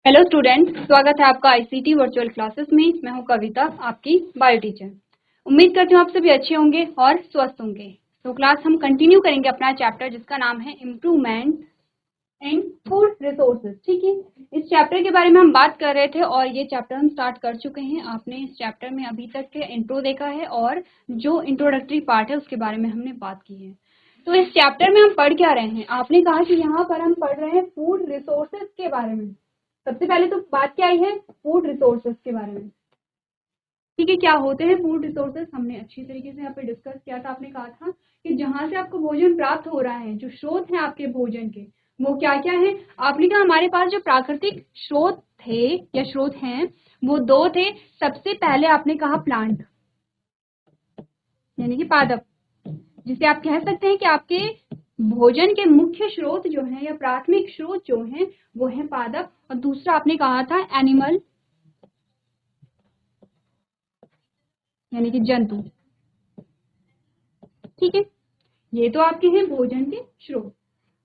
Hello student, स्वागत है आपका आईसीटी वर्चुअल क्लासेस में। मैं हूं कविता, आपकी बायो टीचर। उम्मीद करती हूं आप सभी अच्छे होंगे और स्वस्थ होंगे। तो क्लास हम कंटिन्यू करेंगे अपना चैप्टर जिसका नाम है इम्प्रूवमेंट इन फूड रिसोर्सेज। ठीक है, इस चैप्टर के बारे में हम बात कर रहे थे और ये चैप्टर हम स्टार्ट कर चुके हैं। आपने इस चैप्टर में अभी तक के इंट्रो देखा है और जो इंट्रोडक्टरी पार्ट है उसके बारे में हमने बात की है। तो इस चैप्टर में हम पढ़ क्या रहे हैं? आपने कहा कि यहाँ पर हम पढ़ रहे हैं फूड रिसोर्सेज के बारे में। सबसे पहले तो बात क्या आई है? फूड रिसोर्सेज के बारे में। ठीक है, क्या होते हैं फूड रिसोर्सेज? हमने अच्छी तरीके से यहाँ पे डिस्कस किया था। आपने कहा था कि जहां से आपको भोजन प्राप्त हो रहा है, जो स्रोत है आपके भोजन के, वो क्या क्या है? आपने कहा हमारे पास जो प्राकृतिक स्रोत थे या स्रोत हैं वो दो थे। सबसे पहले आपने कहा प्लांट, यानी कि पादप, जिसे आप कह सकते हैं कि आपके भोजन के मुख्य स्रोत जो हैं या प्राथमिक स्रोत जो हैं वो है पादप। और दूसरा आपने कहा था एनिमल, यानी कि जंतु। ठीक है, ये तो आपके हैं भोजन के स्रोत।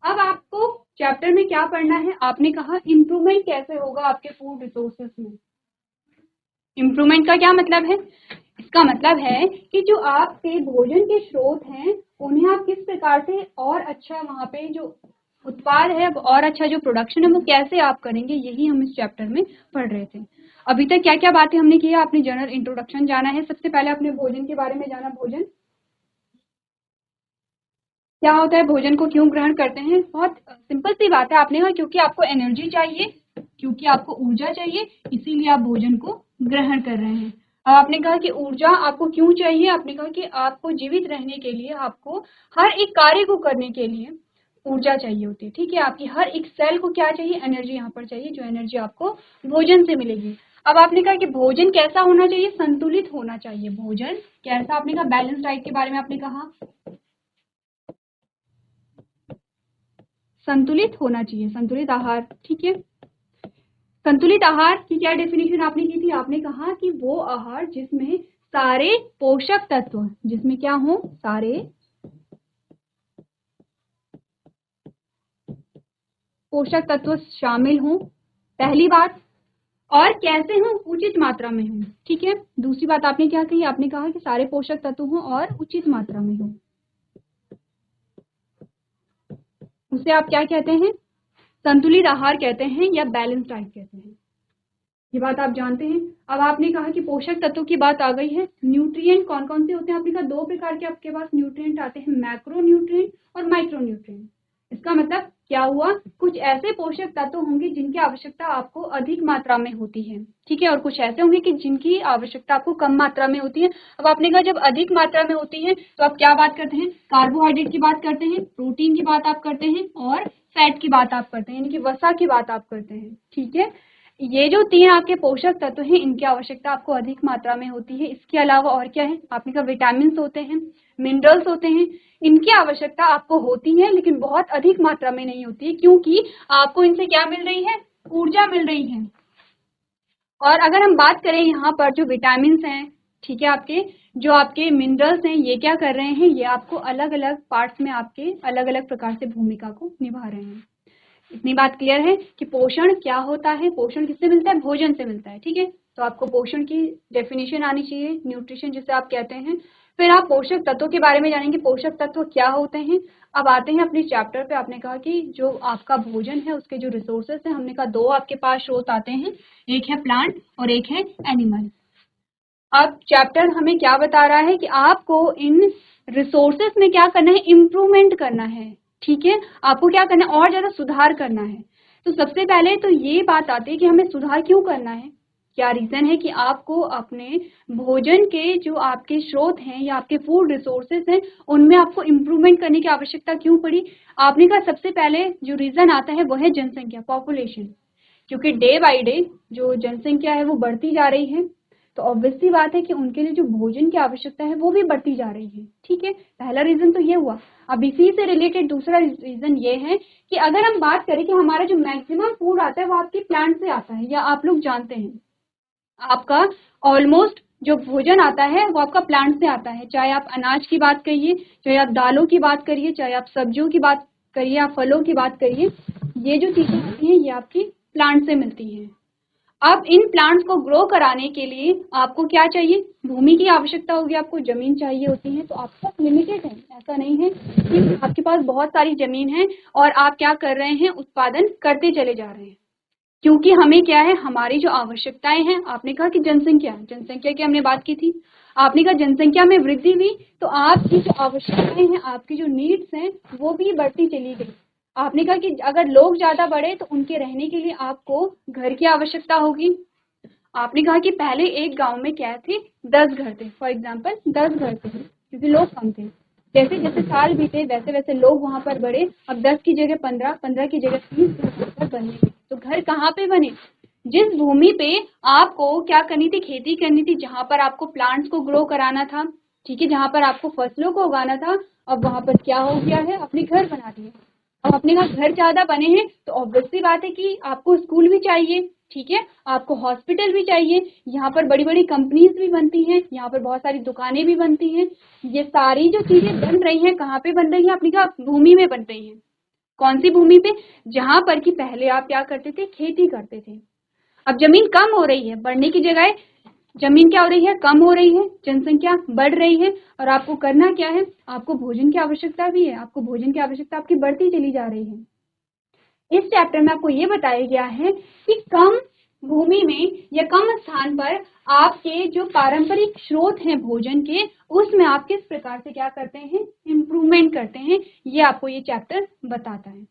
अब आपको चैप्टर में क्या पढ़ना है? आपने कहा इंप्रूवमेंट कैसे होगा आपके फूड रिसोर्सेज में। इंप्रूवमेंट का क्या मतलब है? इसका मतलब है कि जो आपके भोजन के स्रोत हैं उन्हें आप किस प्रकार से और अच्छा, वहां पे जो उत्पाद है और अच्छा जो प्रोडक्शन है वो कैसे आप करेंगे, यही हम इस चैप्टर में पढ़ रहे थे। अभी तक क्या क्या बातें हमने की है? आपने जनरल इंट्रोडक्शन जाना है, सबसे पहले अपने भोजन के बारे में जाना। भोजन क्या होता है, भोजन को क्यों ग्रहण करते हैं? बहुत सिंपल सी बात है। आपने कहा क्योंकि आपको एनर्जी चाहिए, क्योंकि आपको ऊर्जा चाहिए, इसीलिए आप भोजन को ग्रहण कर रहे हैं। अब आपने कहा कि ऊर्जा आपको क्यों चाहिए? आपने कहा कि आपको जीवित रहने के लिए, आपको हर एक कार्य को करने के लिए ऊर्जा चाहिए होती है। ठीक है, आपकी हर एक सेल को क्या चाहिए? एनर्जी यहाँ पर चाहिए, जो एनर्जी आपको भोजन से मिलेगी। अब आपने कहा कि भोजन कैसा होना चाहिए? संतुलित होना चाहिए। भोजन कैसा? आपने कहा बैलेंस डाइट के बारे में आपने कहा संतुलित होना चाहिए, संतुलित आहार। ठीक है, संतुलित आहार की क्या डेफिनेशन आपने की थी? आपने कहा कि वो आहार जिसमें सारे पोषक तत्व, जिसमें क्या हो? सारे पोषक तत्व शामिल हों, पहली बात। और कैसे हों? उचित मात्रा में हों। ठीक है, दूसरी बात आपने क्या कही? आपने कहा कि सारे पोषक तत्व हों और उचित मात्रा में हों। उसे आप क्या कहते हैं? संतुलित आहार कहते हैं या बैलेंस डाइट कहते हैं। ये बात आप जानते हैं। अब आपने कहा कि पोषक तत्वों की बात आ गई है। न्यूट्रिएंट कौन कौन से होते हैं? आपने कहा दो प्रकार के आपके पास न्यूट्रिएंट आते हैं, मैक्रो न्यूट्रिएंट और माइक्रो न्यूट्रिएंट। इसका मतलब क्या हुआ? कुछ ऐसे पोषक तत्व होंगे जिनकी आवश्यकता आपको अधिक मात्रा में होती है, ठीक है, और कुछ ऐसे होंगे कि जिनकी आवश्यकता आपको कम मात्रा में होती है। अब आपने कहा जब अधिक मात्रा में होती है तो आप क्या बात करते हैं? कार्बोहाइड्रेट की बात करते हैं, प्रोटीन की बात आप करते हैं और फैट की बात आप करते हैं, यानी कि वसा की बात आप करते हैं। ठीक है, ये जो तीन आपके पोषक तत्व हैं इनकी आवश्यकता आपको अधिक मात्रा में होती है। इसके अलावा और क्या है? आपने कहा विटामिन होते हैं, मिनरल्स होते हैं, इनकी आवश्यकता आपको होती है लेकिन बहुत अधिक मात्रा में नहीं होती है, क्योंकि आपको इनसे क्या मिल रही है? ऊर्जा मिल रही है। और अगर हम बात करें यहाँ पर जो विटामिन हैं, ठीक है, आपके जो आपके मिनरल्स हैं, ये क्या कर रहे हैं? ये आपको अलग अलग पार्ट्स में आपके अलग अलग प्रकार से भूमिका को निभा रहे हैं। इतनी बात क्लियर है कि पोषण क्या होता है? पोषण किससे मिलता है? भोजन से मिलता है। ठीक है, तो आपको पोषण की डेफिनेशन आनी चाहिए, न्यूट्रिशन जिसे आप कहते हैं। फिर आप पोषक तत्वों के बारे में जानेंगे, पोषक तत्व क्या होते हैं। अब आते हैं अपने चैप्टर पे। आपने कहा कि जो आपका भोजन है उसके जो रिसोर्सेस हैं, हमने कहा दो आपके पास स्रोत आते हैं, एक है प्लांट और एक है एनिमल। अब चैप्टर हमें क्या बता रहा है कि आपको इन रिसोर्सेस में क्या करना है? इम्प्रूवमेंट करना है। ठीक है, आपको क्या करना है? और ज्यादा सुधार करना है। तो सबसे पहले तो ये बात आती है कि हमें सुधार क्यों करना है, क्या रीजन है कि आपको अपने भोजन के जो आपके स्रोत हैं या आपके फूड रिसोर्सेज हैं उनमें आपको इम्प्रूवमेंट करने की आवश्यकता क्यों पड़ी? आपने कहा सबसे पहले जो रीजन आता है वो है जनसंख्या, पॉपुलेशन। क्योंकि डे बाय डे जो जनसंख्या है वो बढ़ती जा रही है, तो ऑब्वियस सी बात है कि उनके लिए जो भोजन की आवश्यकता है वो भी बढ़ती जा रही है। ठीक है, पहला रीजन तो ये हुआ। अब इसी से रिलेटेड दूसरा रीजन ये है कि अगर हम बात करें कि हमारा जो मैक्सिमम फूड आता है वो आपके प्लांट से आता है, या आप लोग जानते हैं आपका ऑलमोस्ट जो भोजन आता है वो आपका प्लांट से आता है। चाहे आप अनाज की बात करिए, चाहे आप दालों की बात करिए, चाहे आप सब्जियों की बात करिए, आप फलों की बात करिए, ये जो चीजें होती हैं ये आपकी प्लांट से मिलती हैं। अब इन प्लांट्स को ग्रो कराने के लिए आपको क्या चाहिए? भूमि की आवश्यकता होगी, आपको जमीन चाहिए होती है। तो आपके पास लिमिटेड है, ऐसा नहीं है कि आपके पास बहुत सारी जमीन है और आप क्या कर रहे हैं, उत्पादन करते चले जा रहे हैं। क्योंकि हमें क्या है, हमारी जो आवश्यकताएं हैं, आपने कहा कि जनसंख्या की हमने बात की थी, आपने कहा जनसंख्या में वृद्धि हुई तो आपकी जो आवश्यकताएं हैं, आपकी जो नीड्स हैं, वो भी बढ़ती चली गई। आपने कहा कि अगर लोग ज्यादा बढ़े तो उनके रहने के लिए आपको घर की आवश्यकता होगी। आपने कहा कि पहले एक गांव में क्या थे, 10 घर थे, फॉर एग्जाम्पल 10 घर थे, क्योंकि लोग कम थे। जैसे जैसे साल बीते वैसे वैसे लोग वहां पर बढ़े, अब 10 की जगह 15, 15 की जगह 30 घर बनने लगे। तो घर कहाँ पे बने? जिस भूमि पे आपको क्या करनी थी, खेती करनी थी, जहां पर आपको प्लांट्स को ग्रो कराना था, ठीक है, जहां पर आपको फसलों को उगाना था, अब वहां पर क्या हो गया है, अपने घर बना दिए। अब अपने का घर ज्यादा बने हैं तो ऑब्वियसली बात है कि आपको स्कूल भी चाहिए, ठीक है, आपको हॉस्पिटल भी चाहिए, यहाँ पर बड़ी बड़ी कंपनीज भी बनती हैं, यहाँ पर बहुत सारी दुकानें भी बनती हैं। ये सारी जो चीजें बन रही हैं कहाँ पे बन रही हैं, अपनी कहा भूमि में बन रही हैं। कौन सी भूमि पे? जहां पर कि पहले आप क्या करते थे, खेती करते थे। अब जमीन कम हो रही है, बढ़ने की जगह जमीन क्या हो रही है, कम हो रही है, जनसंख्या बढ़ रही है, और आपको करना क्या है, आपको भोजन की आवश्यकता भी है, आपको भोजन की आवश्यकता आपकी बढ़ती चली जा रही है। इस चैप्टर में आपको ये बताया गया है कि कम भूमि में या कम स्थान पर आपके जो पारंपरिक स्रोत हैं भोजन के, उसमें आप किस प्रकार से क्या करते हैं, इम्प्रूवमेंट करते हैं। ये आपको ये चैप्टर बताता है।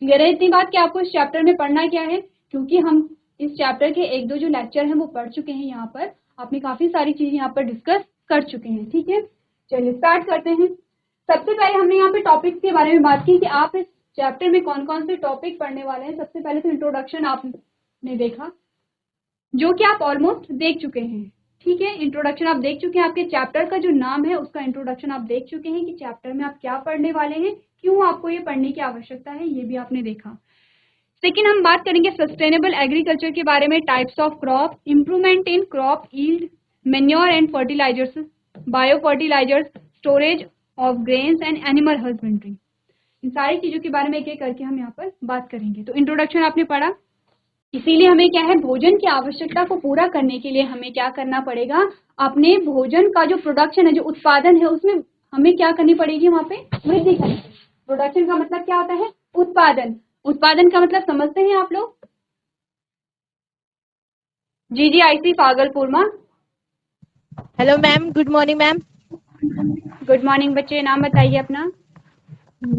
क्लियर है इतनी बात कि आपको इस चैप्टर में पढ़ना क्या है? क्योंकि हम इस चैप्टर के एक दो जो लेक्चर हैं वो पढ़ चुके हैं, यहाँ पर आपने काफी सारी चीज यहाँ पर डिस्कस कर चुके हैं, ठीक है। चलिए स्टार्ट करते हैं। सबसे पहले हमने यहाँ पे टॉपिक्स के बारे में बात की कि आप इस चैप्टर में कौन कौन से टॉपिक पढ़ने वाले हैं। सबसे पहले तो इंट्रोडक्शन आपने देखा, जो कि आप ऑलमोस्ट देख चुके हैं, ठीक है। इंट्रोडक्शन आप देख चुके हैं, आपके चैप्टर का जो नाम है उसका इंट्रोडक्शन आप देख चुके हैं कि चैप्टर में आप क्या पढ़ने वाले हैं, क्यों आपको ये पढ़ने की आवश्यकता है, ये भी आपने देखा। सेकेंड हम बात करेंगे सस्टेनेबल एग्रीकल्चर के बारे में, types of crop, improvement in crop yield, manure and fertilisers, bio fertilisers, storage of grains and animal husbandry. इन सारी चीजों के बारे में एक एक करके हम यहाँ पर बात करेंगे। तो इंट्रोडक्शन आपने पढ़ा, इसीलिए हमें क्या है, भोजन की आवश्यकता को पूरा करने के लिए हमें क्या करना पड़ेगा, अपने भोजन का जो प्रोडक्शन है, जो उत्पादन है, उसमें हमें क्या करनी पड़ेगी, वहां पे वृद्धि करनी पड़ेगी। प्रोडक्शन का मतलब क्या होता है, उत्पादन। उत्पादन का मतलब समझते हैं आप लोग? GGIC भागलपुर में। Hello ma'am, good morning ma'am. Good morning बच्चे, नाम बताइए अपना।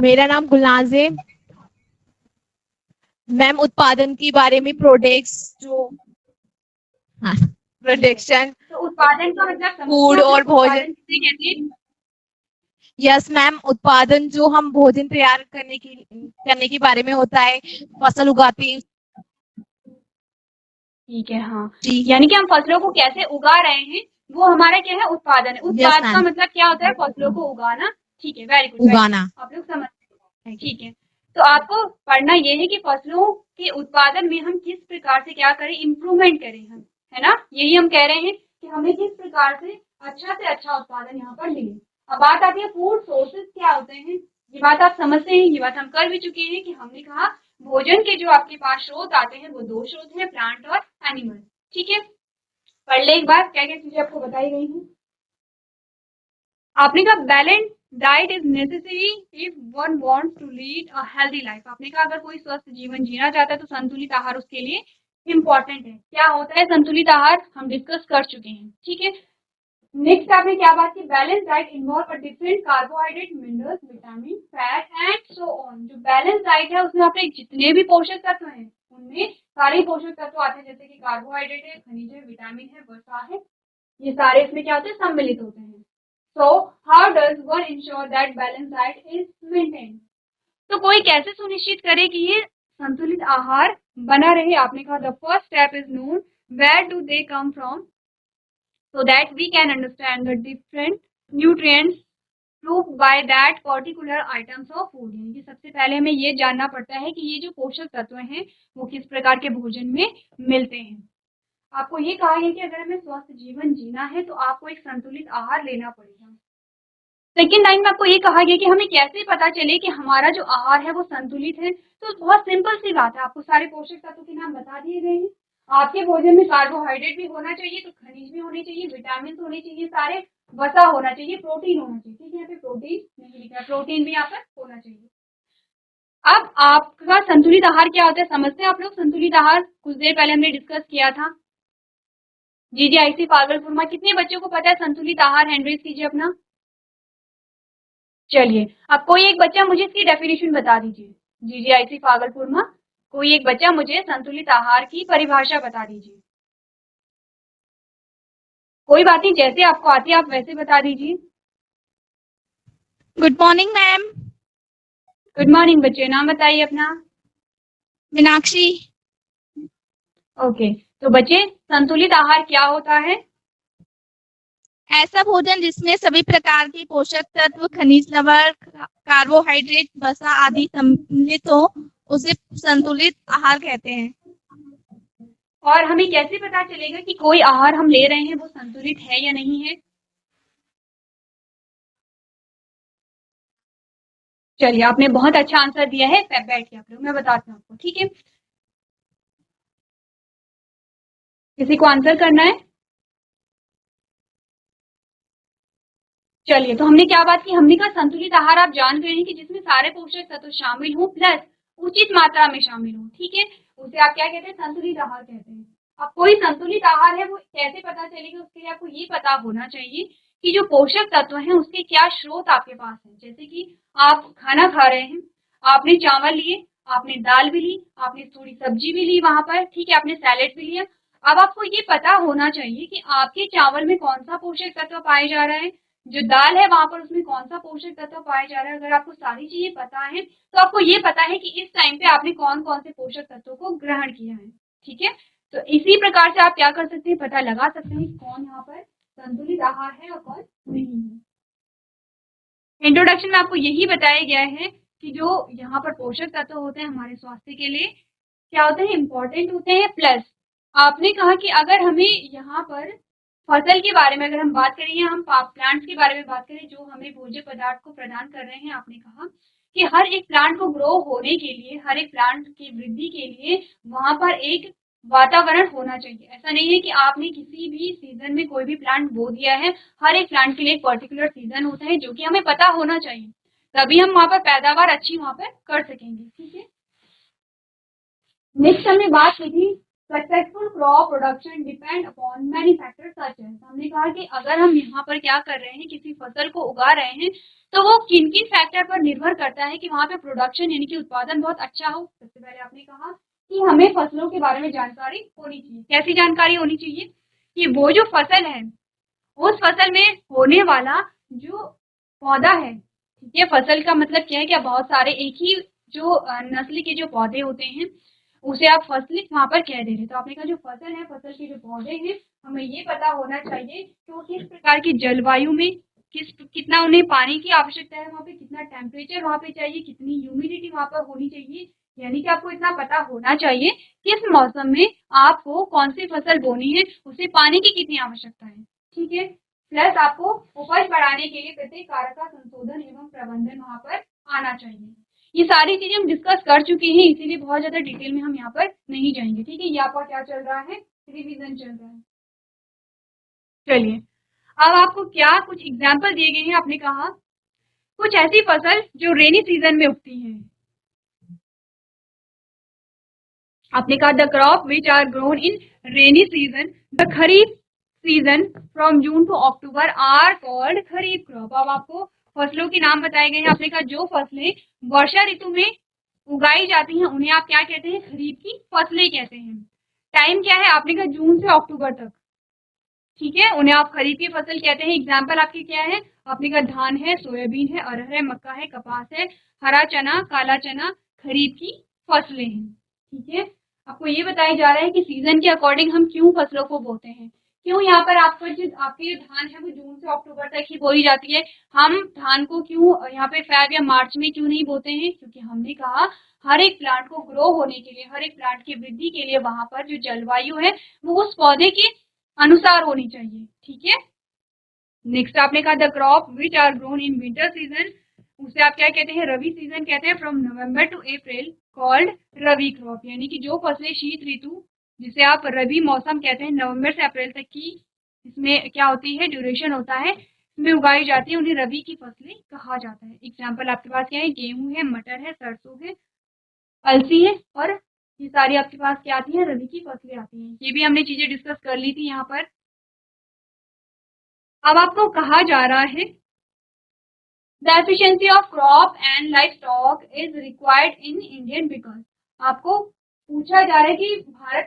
मेरा नाम गुलनाज है मैम। उत्पादन के बारे में प्रोडक्ट्स जो प्रोडक्शन, तो उत्पादन का मतलब समझते फूड हैं आप और लोग, भोजन। उत्पादन किसे कहते हैं? यस मैम, उत्पादन जो हम भोजन तैयार करने के बारे में होता है, फसल उगाते हैं। ठीक है, हाँ, जी यानी कि हम फसलों को कैसे उगा रहे हैं, वो हमारा क्या है, उत्पादन है। यस उत्पाद का मैम, मतलब क्या होता है, फसलों को उगाना। ठीक है, वेरी गुड वेरी गुड, उगाना। आप लोग समझ, ठीक है। तो आपको पढ़ना ये है कि फसलों के उत्पादन में हम किस प्रकार से क्या करें, इम्प्रूवमेंट करें हम, है ना, यही हम कह रहे हैं कि हमें किस प्रकार से अच्छा उत्पादन यहाँ पर मिले। अब बात आती है फूड सोर्सेज क्या होते हैं। ये बात आप समझते हैं, ये बात हम कर भी चुके हैं कि हमने कहा भोजन के जो आपके पास स्रोत आते हैं वो दो स्रोत हैं, प्लांट और एनिमल, ठीक है। पढ़ ले एक बार क्या क्या चीजें आपको बताई गई हैं। आपने कहा balance diet is necessary if one wants to lead a healthy life. आपने कहा अगर कोई स्वस्थ जीवन जीना चाहता है तो संतुलित आहार उसके लिए इंपॉर्टेंट है। क्या होता है संतुलित आहार, हम डिस्कस कर चुके हैं, ठीक है। नेक्स्ट आपने क्या बात की, balance diet involve a different carbohydrate, minerals, vitamin, fat and so on. जो बैलेंस डाइट है उसमें आपने जितने भी पोषक तत्व हैं उनमें सारे पोषक तत्व आते हैं, जैसे कि कार्बोहाइड्रेट है, खनिज है, विटामिन है, वसा है, ये सारे इसमें क्या होते हैं, सम्मिलित होते हैं। So how does one ensure that balanced diet is maintained? तो कोई कैसे सुनिश्चित करे कि ये संतुलित आहार बना रहे। आपने कहा the first step is known, where do they come from, so that we can understand the different nutrients proved by that particular items of food। यानी कि सबसे पहले हमें ये जानना पड़ता है कि ये जो पोषक तत्व हैं वो किस प्रकार के भोजन में मिलते हैं। आपको ये कहा है कि अगर हमें स्वस्थ जीवन जीना है तो आपको एक संतुलित आहार लेना पड़ेगा। सेकेंड लाइन में आपको ये कहा गया कि हमें कैसे पता चले कि हमारा जो आहार है वो संतुलित है। तो बहुत सिंपल सी बात है, आपको सारे पोषक तत्वों के नाम बता दिए गए हैं। आपके भोजन में कार्बोहाइड्रेट भी होना चाहिए, तो खनिज भी होने चाहिए, विटामिन होने चाहिए, सारे वसा होना चाहिए, प्रोटीन होना चाहिए। ठीक है, यहाँ पे प्रोटीन नहीं लिखा है, प्रोटीन भी यहाँ पर होना चाहिए। अब आपका संतुलित आहार क्या होता है समझते हैं आप लोग। संतुलित आहार कुछ देर पहले हमने डिस्कस किया था। जीजीआईसी भागलपुर में कितने बच्चों को पता है संतुलित आहार? हैंड रेज कीजिए अपना। चलिए, अब कोई एक बच्चा मुझे इसकी डेफिनेशन बता दीजिए। जीजीआईसी भागलपुर में कोई एक बच्चा मुझे संतुलित आहार की परिभाषा बता दीजिए। कोई बात नहीं, जैसे आपको आती है आप वैसे बता दीजिए। Good morning ma'am. Good morning बच्चे, नाम बताइए अपना। मीनाक्षी। ओके, तो बच्चे संतुलित आहार क्या होता है? ऐसा भोजन जिसमें सभी प्रकार के पोषक तत्व, खनिज, लवण, कार्बोहाइड्रेट, वसा आदि सम्मिलित हो उसे संतुलित आहार कहते हैं। और हमें कैसे पता चलेगा कि कोई आहार हम ले रहे हैं वो संतुलित है या नहीं है? चलिए, आपने बहुत अच्छा आंसर दिया है। बैठ के आप लोग, मैं बताती हूँ आपको। ठीक है, किसी को आंसर करना है? चलिए, तो हमने क्या बात की? हमने कहा संतुलित आहार आप जान गए हैं कि जिसमें सारे पोषक तत्व शामिल हों प्लस उचित मात्रा में शामिल हों। ठीक है, उसे आप क्या कहते हैं? संतुलित आहार कहते हैं। अब कोई संतुलित आहार है वो कैसे पता चलेगा? उसके लिए आपको ये पता होना चाहिए कि जो पोषक तत्व हैं उसके क्या स्रोत आपके पास है। जैसे कि आप खाना खा रहे हैं, आपने चावल लिए, आपने दाल भी ली, आपने थोड़ी सब्जी भी ली वहां पर, ठीक है, आपने सैलेड भी लिया। अब आपको ये पता होना चाहिए कि आपके चावल में कौन सा पोषक तत्व पाया जा रहा है, जो दाल है वहां पर उसमें कौन सा पोषक तत्व पाया जा रहा है। अगर आपको सारी चीजें पता है तो आपको ये पता है कि इस टाइम पे आपने कौन कौन से पोषक तत्वों को ग्रहण किया है। ठीक है, तो इसी प्रकार से आप क्या कर सकते हैं? पता लगा सकते हैं कि कौन यहाँ पर संतुलित आहार है और कौन नहीं है। इंट्रोडक्शन में आपको यही बताया गया है कि जो यहाँ पर पोषक तत्व होते हैं हमारे स्वास्थ्य के लिए क्या होते हैं? इंपॉर्टेंट होते हैं। प्लस आपने कहा कि अगर हमें यहाँ पर फसल के बारे में अगर हम बात करें या हम प्लांट्स के बारे में बात करें जो हमें भोज्य पदार्थ को प्रदान कर रहे हैं, आपने कहा कि हर एक प्लांट को ग्रो होने के लिए, हर एक प्लांट की वृद्धि के लिए वहां पर एक वातावरण होना चाहिए। ऐसा नहीं है कि आपने किसी भी सीजन में कोई भी प्लांट बो दिया है। हर एक प्लांट के लिए एक पर्टिकुलर सीजन होता है जो कि हमें पता होना चाहिए, तभी हम वहां पर पैदावार अच्छी वहां पर कर सकेंगे। ठीक है, नेक्स्ट हमने बात की थी successful crop production depend upon many factors सच है। हमने कहा कि अगर हम यहाँ पर क्या कर रहे हैं, किसी फसल को उगा रहे हैं, तो वो किन किन फैक्टर पर निर्भर करता है कि वहां पे प्रोडक्शन यानी कि उत्पादन बहुत अच्छा हो। सबसे पहले आपने कहा कि हमें फसलों के बारे में जानकारी होनी चाहिए। कैसी जानकारी होनी चाहिए? कि वो जो फसल है उस फसल में होने वाला जो पौधा है, ठीक है, फसल का मतलब क्या है कि बहुत सारे एक ही जो नस्ल के जो पौधे होते हैं उसे आप फसल वहां पर कह दे रहे। तो आपने कहा जो फसल है, फसल के जो पौधे हैं, हमें ये पता होना चाहिए कि वो किस प्रकार की जलवायु में कितना उन्हें पानी की आवश्यकता है, वहाँ पे कितना टेम्परेचर वहाँ पे चाहिए, कितनी ह्यूमिडिटी वहाँ पर होनी चाहिए। यानी कि आपको इतना पता होना चाहिए किस मौसम में आपको कौन सी फसल बोनी है, उसे पानी की कितनी आवश्यकता है। ठीक है, प्लस आपको उपज बढ़ाने के लिए प्रत्येक कारक का संशोधन एवं प्रबंधन वहां पर आना चाहिए। ये सारी चीजें हम डिस्कस कर चुके हैं, इसीलिए बहुत ज्यादा डिटेल में हम यहाँ पर नहीं जाएंगे। ठीक है, ये आपका क्या चल रहा है? रिवीजन चल रहा है। चलिए, अब आपको क्या कुछ एग्जाम्पल दिए गए हैं। आपने कहा कुछ ऐसी फसल जो रेनी सीजन में उगती हैं। आपने कहा the crop which are grown in rainy season, the kharif season from June to October are called kharif crop. अब आपको फसलों के नाम बताए गए हैं। आपने कहा जो फसलें वर्षा ऋतु में उगाई जाती हैं उन्हें आप क्या कहते हैं? खरीफ की फसलें कहते हैं। टाइम क्या है? आपने कहा जून से अक्टूबर तक। ठीक है, उन्हें आप खरीफ की फसल कहते हैं। एग्जाम्पल आपके क्या है? आपने कहा धान है, सोयाबीन है, अरहर है, मक्का है, कपास है, हरा चना, काला चना खरीफ की फसलें हैं। ठीक है, आपको ये बताया जा रहा है कि सीजन के अकॉर्डिंग हम क्यों फसलों को बोते हैं। क्यों यहाँ पर आपका जो आपकी धान है वो जून से अक्टूबर तक ही बोई जाती है। हम धान को क्यों यहाँ पे फेब या मार्च में क्यों नहीं बोते हैं? क्योंकि हमने कहा हर एक प्लांट को ग्रो होने के लिए, हर एक प्लांट की वृद्धि के लिए वहां पर जो जलवायु है वो उस पौधे के अनुसार होनी चाहिए। ठीक है, नेक्स्ट आपने कहा the crop which are grown in winter season, उसे आप क्या कहते हैं, रवि सीजन कहते हैं, from November to April called rabi crop, यानी कि जो फसलें शीत ऋतु जिसे आप रवि मौसम कहते हैं, नवंबर से अप्रैल तक की इसमें क्या होती है, ड्यूरेशन होता है, इसमें उगाई जाती है, उन्हें रवि की फसलें कहा जाता है। एग्जाम्पल आपके पास क्या है, गेहूं है, मटर है, सरसों है, अलसी है, और ये सारी आपके पास क्या आती है, रवि की फसलें आती हैं। ये भी हमने चीजें डिस्कस कर ली थी यहाँ पर। अब आपको कहा जा रहा है the efficiency of crop and life stock is required in Indian because, आपको पूछा जा रहा है कि भारत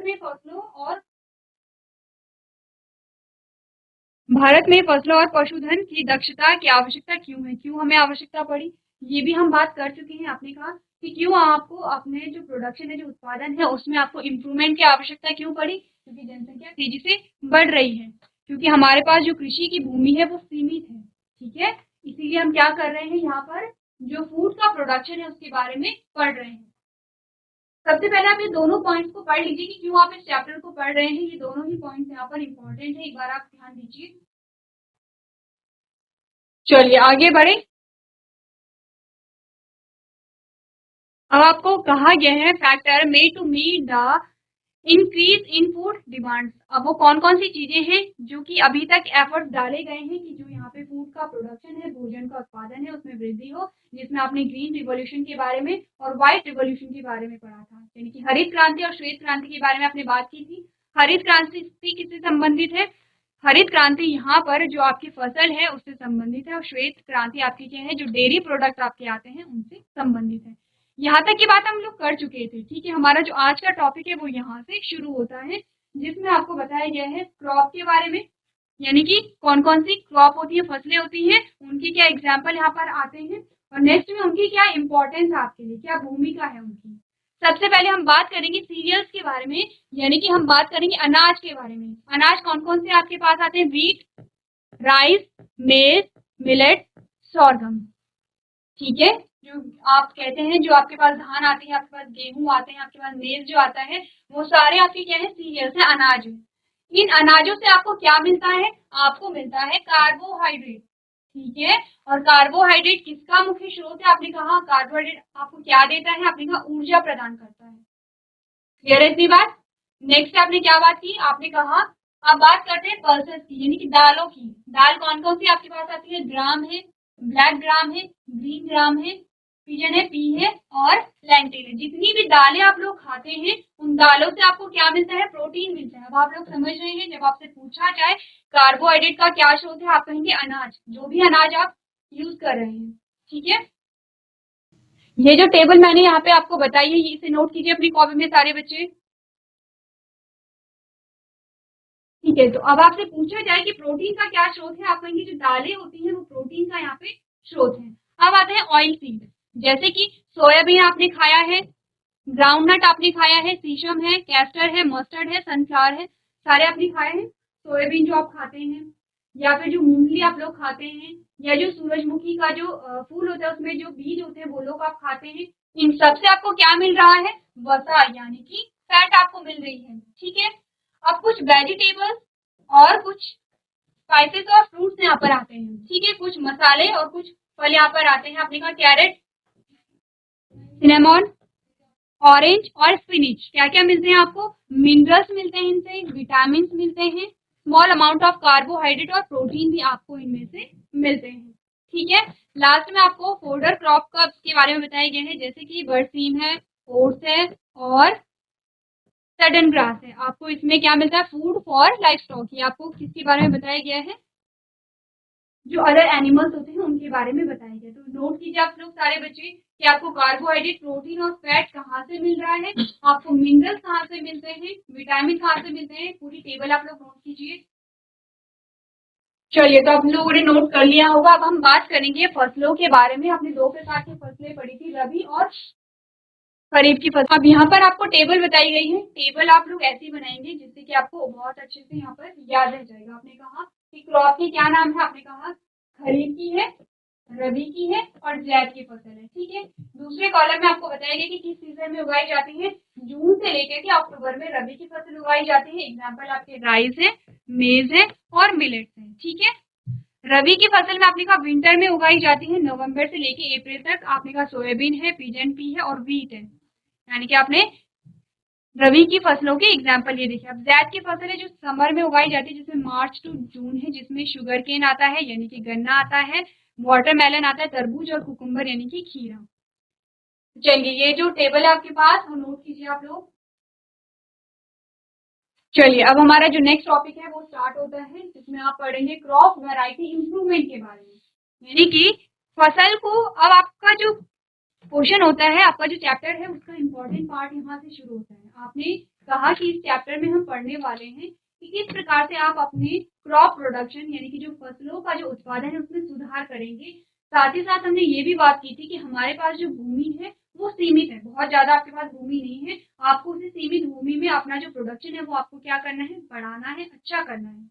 में फसलों और पशुधन की दक्षता की आवश्यकता क्यों है, क्यों हमें आवश्यकता पड़ी, ये भी हम बात कर चुके हैं। आपने कहा कि क्यों आपको अपने जो प्रोडक्शन है, जो उत्पादन है, उसमें आपको इम्प्रूवमेंट की आवश्यकता क्यों पड़ी, क्योंकि जनसंख्या तेजी से बढ़ रही है, क्योंकि हमारे पास जो कृषि की भूमि है वो सीमित है, ठीक है, इसीलिए हम क्या कर रहे हैं, यहाँ पर जो फूड का प्रोडक्शन है उसके बारे में पढ़ रहे हैं। सबसे पहले आप ये दोनों पॉइंट्स को पढ़ लीजिए कि क्यों आप इस चैप्टर को पढ़ रहे हैं, ये दोनों ही पॉइंट्स यहाँ पर इंपॉर्टेंट है, एक बार आप ध्यान दीजिए। चलिए आगे बढ़े। अब आपको कहा गया है factor made to meet the increase in food demands, अब वो कौन कौन सी चीजें हैं जो कि अभी तक एफर्ट्स डाले गए हैं कि जो यहाँ पे फूड का प्रोडक्शन है, भोजन का उत्पादन है, उसमें वृद्धि हो, जिसमें आपने ग्रीन रिवॉल्यूशन के बारे में और व्हाइट रिवॉल्यूशन के बारे में पढ़ा था, यानी कि हरित क्रांति और श्वेत क्रांति के बारे में आपने बात की थी। हरित क्रांति किससे संबंधित है, हरित क्रांति यहाँ पर जो आपकी फसल है उससे संबंधित है, और श्वेत क्रांति आपकी क्या है, जो डेयरी प्रोडक्ट आपके आते हैं उनसे संबंधित है। यहाँ तक की बात हम लोग कर चुके थे, ठीक है। हमारा जो आज का टॉपिक है वो यहाँ से शुरू होता है, जिसमें आपको बताया गया है क्रॉप के बारे में, यानी कि कौन कौन सी क्रॉप होती है, फसलें होती हैं, उनकी क्या एग्जाम्पल यहाँ पर आते हैं, और नेक्स्ट में उनकी क्या इंपॉर्टेंस है आपके लिए, क्या भूमिका है उनकी। सबसे पहले हम बात करेंगे सीरियल्स के बारे में, यानी कि हम बात करेंगे अनाज के बारे में। अनाज कौन कौन से आपके पास आते हैं, व्हीट, राइस, मेज, मिलेट, सोरगम, ठीक है। जो आप कहते हैं, जो आपके पास धान आते हैं, आपके पास गेहूं आते हैं, आपके पास मेज जो आता है, वो सारे आपके क्या है, सीरियल्स है, अनाज है। इन अनाजों से आपको क्या मिलता है, आपको मिलता है कार्बोहाइड्रेट, ठीक है। और कार्बोहाइड्रेट किसका मुख्य स्रोत है, आपने कहा कार्बोहाइड्रेट आपको क्या देता है, आपने कहा ऊर्जा प्रदान करता है। क्लियर है इतनी बात। नेक्स्ट आपने क्या बात की, आपने कहा अब बात करते हैं पल्सेस की, यानी कि दालों की। दाल कौन कौन सी आपके पास आती है, ग्राम है, ब्लैक ग्राम है, ग्रीन ग्राम है, पिजन है, पी है, और लेंटिल है। जितनी भी दालें आप लोग खाते हैं उन दालों से आपको क्या मिलता है, प्रोटीन मिलता है। अब आप लोग समझ रहे हैं, जब आपसे पूछा जाए कार्बोहाइड्रेट का क्या स्रोत है, आप कहेंगे अनाज, जो भी अनाज आप यूज कर रहे हैं, ठीक है। ये जो टेबल मैंने यहाँ पे आपको बताई है, इसे नोट कीजिए अपनी कॉपी में सारे बच्चे, ठीक है। तो अब आपसे पूछा जाए कि प्रोटीन का क्या स्रोत है, आप कहेंगे जो दालें होती हैं वो प्रोटीन का यहाँ पे स्रोत है। अब आते हैं ऑयल सीड, जैसे कि सोयाबीन आपने खाया है, ग्राउंडनट आपने खाया है, सीसम है, कैस्टर है, मस्टर्ड है, सनफ्लावर है, सारे आपने खाए हैं। सोयाबीन जो आप खाते हैं, या फिर जो मूंगफली आप लोग खाते हैं, या जो सूरजमुखी का जो फूल होता है उसमें जो बीज होते हैं वो लोग आप खाते हैं, इन सबसे आपको क्या मिल रहा है, वसा, यानी कि फैट आपको मिल रही है, ठीक है। अब कुछ वेजिटेबल्स और कुछ स्पाइसेस और फ्रूट्स यहाँ पर आते हैं, ठीक है। कुछ मसाले और कुछ फल यहाँ पर आते हैं। आपने कहा कैरेट, सिनेमॉन, ऑरेंज और स्पिनिच, क्या क्या मिलते हैं आपको, मिनरल्स मिलते हैं इनसे, विटामिन मिलते हैं, स्मॉल अमाउंट ऑफ कार्बोहाइड्रेट और प्रोटीन भी आपको इनमें से मिलते हैं, ठीक है। लास्ट में आपको फोडर क्रॉप का के बारे में बताया गया है, जैसे कि बरसीम है, ओट्स है, और सडन ग्रास है। आपको इसमें क्या मिलता है, फूड फॉर लाइफ स्टॉक, ये आपको किसके बारे में बताया गया है, जो अदर एनिमल्स होते हैं उनके बारे में बताया गया। तो नोट कीजिए आप लोग सारे बच्चे कि आपको कार्बोहाइड्रेट, प्रोटीन और फैट कहाँ से मिल रहा है, आपको मिनरल्स कहाँ से मिलते हैं, विटामिन कहाँ से मिलते हैं, पूरी टेबल आप लोग नोट कीजिए। चलिए, तो आप लोगों ने नोट कर लिया होगा। अब हम बात करेंगे फसलों के बारे में। आपने दो प्रकार की फसलें पढ़ी थी, रबी और खरीफ की फसल। अब यहाँ पर आपको टेबल बताई गई है, टेबल आप लोग ऐसी बनाएंगे जिससे कि आपको बहुत अच्छे से यहाँ पर याद रह जाएगा। आपने कहा कि क्रॉप के क्या नाम है, आपने कहा खरीफ की है, रबी की है, और जैद की फसल है, ठीक है। दूसरे कॉलम में आपको बताया गया कि किस सीजन में उगाई जाती है, जून से लेकर के अक्टूबर में रबी की फसल उगाई जाती है। एग्जाम्पल आपके राइस है, मेज है, और मिलेट्स है, ठीक है। रबी की फसल में आपने कहा विंटर में उगाई जाती है, नवंबर से लेके अप्रैल तक। आपने कहा सोयाबीन है, पिजन पी है और व्हीट है, यानी कि आपने रबी की फसलों के एग्जाम्पल ये देखे। अब जैद की फसल है जो समर में उगाई जाती है, जिसमें मार्च टू जून है, जिसमें शुगर केन आता है यानी कि गन्ना आता है, वाटरमेलन आता है, तरबूज और कुकुम्बर यानी कि खीरा। चलिए ये जो टेबल है आपके पास वो नोट कीजिए आप लोग। चलिए अब हमारा जो नेक्स्ट टॉपिक है वो स्टार्ट होता है, जिसमें आप पढ़ेंगे क्रॉप वैरायटी इंप्रूवमेंट के बारे में। यानी कि फसल को, अब आपका जो पोर्शन होता है, आपका जो चैप्टर है उसका इम्पोर्टेंट पार्ट यहाँ से शुरू होता है। आपने कहा कि इस चैप्टर में हम पढ़ने वाले हैं कि किस प्रकार से आप अपने क्रॉप प्रोडक्शन यानी कि जो फसलों का जो उत्पादन है उसमें सुधार करेंगे। साथ ही साथ हमने ये भी बात की थी कि हमारे पास जो भूमि है वो सीमित है, बहुत ज्यादा आपके पास भूमि नहीं है, आपको उसी सीमित भूमि में अपना जो प्रोडक्शन है वो आपको क्या करना है, बढ़ाना है, अच्छा करना है।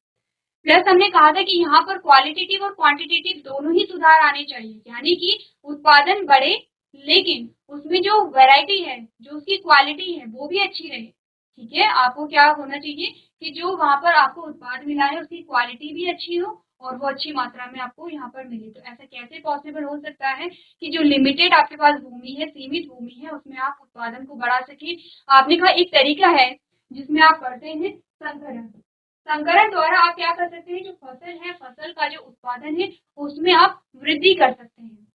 प्लस हमने कहा था कि यहाँ पर क्वालिटेटिव और क्वांटिटेटिव दोनों ही सुधार आने चाहिए, यानी कि उत्पादन बढ़े लेकिन उसमें जो वैरायटी है, जो उसकी क्वालिटी है वो भी अच्छी रहे। ठीक है, आपको क्या होना चाहिए कि जो वहां पर आपको उत्पाद मिला है उसकी क्वालिटी भी अच्छी हो और वो अच्छी मात्रा में आपको यहाँ पर मिले। तो ऐसा कैसे पॉसिबल हो सकता है कि जो लिमिटेड आपके पास भूमि है, सीमित भूमि है, उसमें आप उत्पादन को बढ़ा सके। आपने कहा एक तरीका है जिसमें आप करते हैं संकरण। संकरण द्वारा आप क्या कर सकते हैं, जो फसल है, फसल का जो उत्पादन है उसमें आप वृद्धि कर सकते हैं।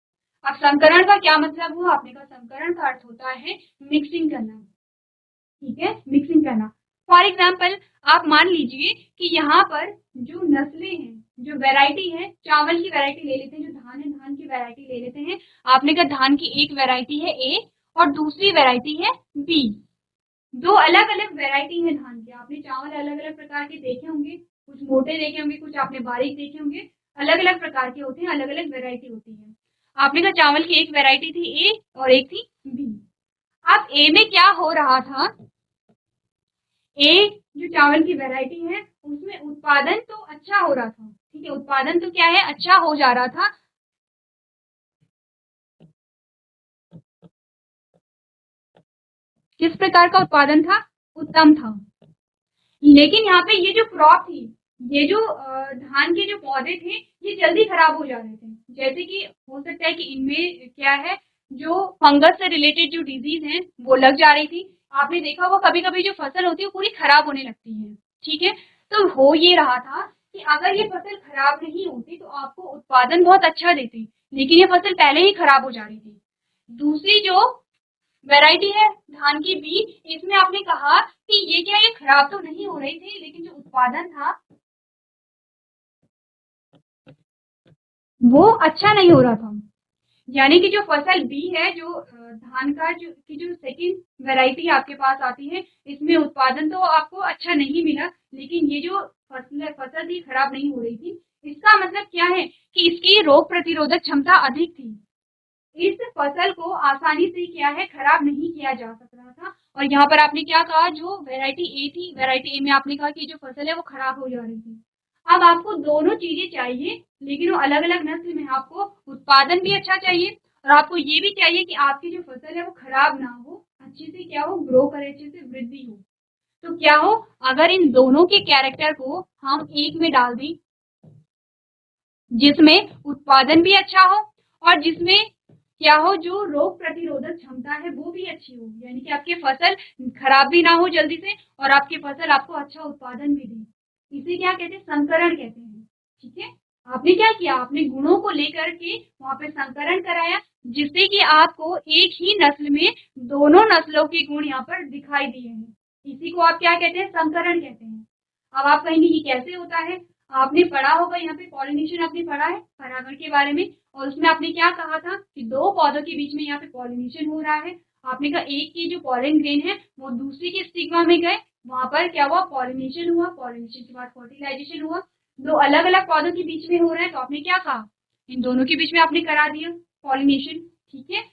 अब संकरण का क्या मतलब हुआ, आपने कहा संकरण का अर्थ होता है मिक्सिंग करना। ठीक है, मिक्सिंग करना। फॉर एग्जाम्पल आप मान लीजिए कि यहाँ पर जो नस्लें हैं, जो वैरायटी है, चावल की वैरायटी ले लेते हैं, जो धान है धान की वैरायटी ले लेते हैं। आपने कहा धान की एक वैरायटी है ए और दूसरी वैरायटी है बी। दो अलग अलग वैरायटी है धान की। आपने चावल अलग अलग प्रकार के देखे होंगे, कुछ मोटे देखे होंगे, कुछ आपने बारीक देखे होंगे, अलग अलग प्रकार के होते हैं, अलग अलग वैरायटी होती है। आपने कहा चावल की एक वैरायटी थी ए और एक थी बी। अब ए में क्या हो रहा था, ए जो चावल की वैरायटी है उसमें उत्पादन तो अच्छा हो रहा था। ठीक है, उत्पादन तो क्या है, अच्छा हो जा रहा था। किस प्रकार का उत्पादन था, उत्तम था। लेकिन यहाँ पे ये जो क्रॉप थी, ये जो धान के जो पौधे थे ये जल्दी खराब हो जा रहे थे। जैसे कि हो सकता है कि इनमें क्या है, जो फंगस से रिलेटेड जो डिजीज है वो लग जा रही थी। आपने देखा होगा कभी कभी जो फसल होती है वो पूरी खराब होने लगती है। ठीक है, तो हो ये रहा था कि अगर ये फसल खराब नहीं होती तो आपको उत्पादन बहुत अच्छा देती, लेकिन ये फसल पहले ही खराब हो जा रही थी। दूसरी जो वैरायटी है धान की बी, इसमें आपने कहा कि ये क्या, ये खराब तो नहीं हो रही थी लेकिन जो उत्पादन था वो अच्छा नहीं हो रहा था। यानी कि जो फसल बी है, जो धान का जो सेकंड वैरायटी आपके पास आती है, इसमें उत्पादन तो आपको अच्छा नहीं मिला, लेकिन ये जो फसल थी खराब नहीं हो रही थी। इसका मतलब क्या है कि इसकी रोग प्रतिरोधक क्षमता अधिक थी। इस फसल को आसानी से क्या है, खराब नहीं किया जा सक रहा था। और यहाँ पर आपने क्या कहा, जो वैरायटी ए थी, वैरायटी ए में आपने कहा कि जो फसल है वो खराब हो जा रही थी। अब आपको दोनों चीजें चाहिए, लेकिन वो अलग अलग नस्ल में। आपको उत्पादन भी अच्छा चाहिए और आपको ये भी चाहिए कि आपकी जो फसल है वो खराब ना हो, अच्छे से क्या हो, ग्रो करे, अच्छे से वृद्धि हो। तो क्या हो, अगर इन दोनों के कैरेक्टर को हम एक में डाल दें, जिसमें उत्पादन भी अच्छा हो और जिसमें क्या हो, जो रोग प्रतिरोधक क्षमता है वो भी अच्छी हो, यानी कि आपकी फसल खराब भी ना हो जल्दी से और आपकी फसल आपको अच्छा उत्पादन भी दे। इसे क्या कहते हैं, संकरण कहते हैं। ठीक है, आपने क्या किया, आपने गुणों को लेकर के वहां पे संकरण कराया, जिससे कि आपको एक ही नस्ल में दोनों नस्लों के गुण यहाँ पर दिखाई दिए हैं। इसी को आप क्या कहते हैं, संकरण कहते हैं। अब आप कहेंगे ये कैसे होता है, आपने पढ़ा होगा यहाँ पे पॉलिनेशन, आपने पढ़ा है परागण के बारे में, और उसमें आपने क्या कहा था कि दो पौधों के बीच में यहाँ पे पॉलिनेशन हो रहा है। आपने कहा एक की जो पॉलन ग्रेन है वो दूसरी के स्टिग्मा में गए, वहां पर क्या हुआ, पॉलिनेशन हुआ, पॉलिनेशन के बाद फर्टिलाइजेशन हुआ। दो अलग अलग पौधों के बीच में हो रहा है, तो आपने क्या कहा, इन दोनों के बीच में आपने करा दिया पॉलिनेशन। ठीक है,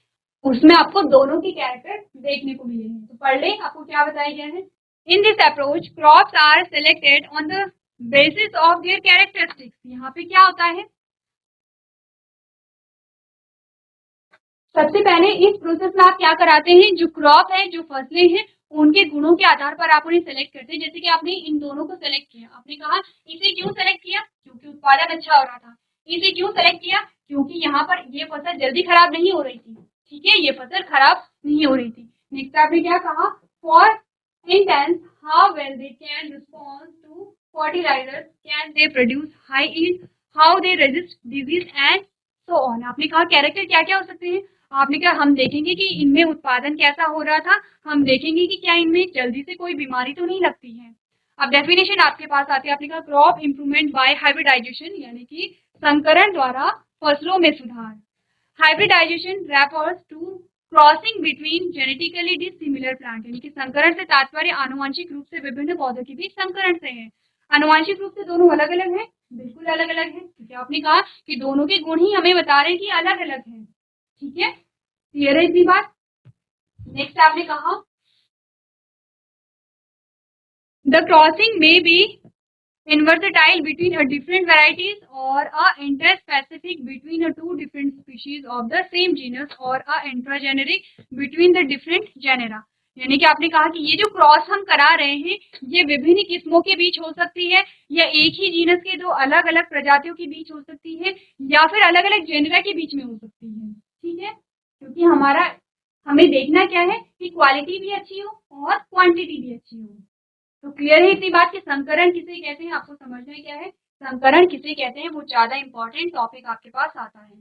उसमें आपको दोनों के कैरेक्टर देखने को मिलेंगे। तो पढ़ ले, आपको क्या बताया गया है। In this approach crops are selected on the basis of their characteristics. यहाँ पे क्या होता है, सबसे पहले इस प्रोसेस में आप क्या कराते हैं, जो क्रॉप है, जो फसलें हैं, उनके गुणों के आधार पर आप उन्हें सेलेक्ट करते हैं। जैसे कि आपने इन दोनों को सेलेक्ट किया, आपने कहा इसे क्यों सेलेक्ट किया, क्योंकि उत्पादन अच्छा हो रहा था। ई से क्यों सेलेक्ट किया? क्योंकि यहाँ पर ये फसल जल्दी खराब नहीं हो रही थी, ठीक है, ये फसल खराब नहीं हो रही थी। नेक्स्ट आपने क्या कहा? For instance how well they can respond to fertilizers, can they produce high yield, how they resist disease and so on. आपने कहा कैरेक्टर क्या क्या हो सकते हैं? आपने कहा हम देखेंगे कि इनमें उत्पादन कैसा हो रहा था, हम देखेंगे कि क्या इनमें जल्दी से कोई बीमारी तो नहीं लगती है। अब डेफिनेशन आपके पास आती है, आपने कहा क्रॉप इंप्रूवमेंट बाय हाइब्रिडाइजेशन, यानी कि संकरण द्वारा फसलों में सुधार। Hybridization refers to crossing between genetically dissimilar plant, यानी कि संकरण से तात्पर्य आनुवंशिक रूप से विभिन्न पौधों के बीच संकरण से है। आनुवंशिक रूप से दोनों अलग अलग है? बिल्कुल अलग अलग है, क्योंकि आपने कहा कि दोनों के गुण ही हमें बता रहे हैं कि अलग अलग है, ठीक है, क्लियर है इतनी बात? नेक्स्ट आपने कहा द क्रॉसिंग में B inversatile between a different varieties or a interspecific between a two different species of the same genus or a intrageneric between the different genera। यानी कि आपने कहा कि ये जो क्रॉस हम करा रहे हैं ये विभिन्न किस्मों के बीच हो सकती है, या एक ही जीनस के दो अलग अलग प्रजातियों के बीच हो सकती है, या फिर अलग अलग जेनरा के बीच में हो सकती है, ठीक है, क्योंकि हमें देखना क्या है कि क्वालिटी भी अच्छी हो और क्वांटिटी भी अच्छी हो। तो क्लियर है इतनी बात कि संकरण किसे कहते हैं? आपको समझना है क्या है संकरण किसे कहते हैं, वो ज्यादा इंपॉर्टेंट टॉपिक आपके पास आता है।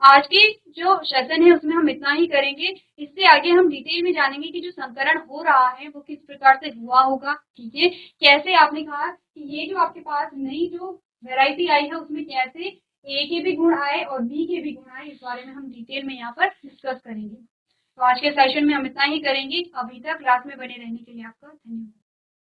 आज की जो सेशन है उसमें हम इतना ही करेंगे, इससे आगे हम डिटेल में जानेंगे कि जो संकरण हो रहा है वो किस प्रकार से हुआ होगा, ठीक है, कैसे आपने कहा कि ये जो आपके पास नई जो वेराइटी आई है उसमें कैसे ए के भी गुण आए और बी के भी गुण आए, इस बारे में हम डिटेल में यहाँ पर डिस्कस करेंगे। तो आज के सेशन में हम इतना ही करेंगे। अभी तक क्लास में बने रहने के लिए आपका धन्यवाद।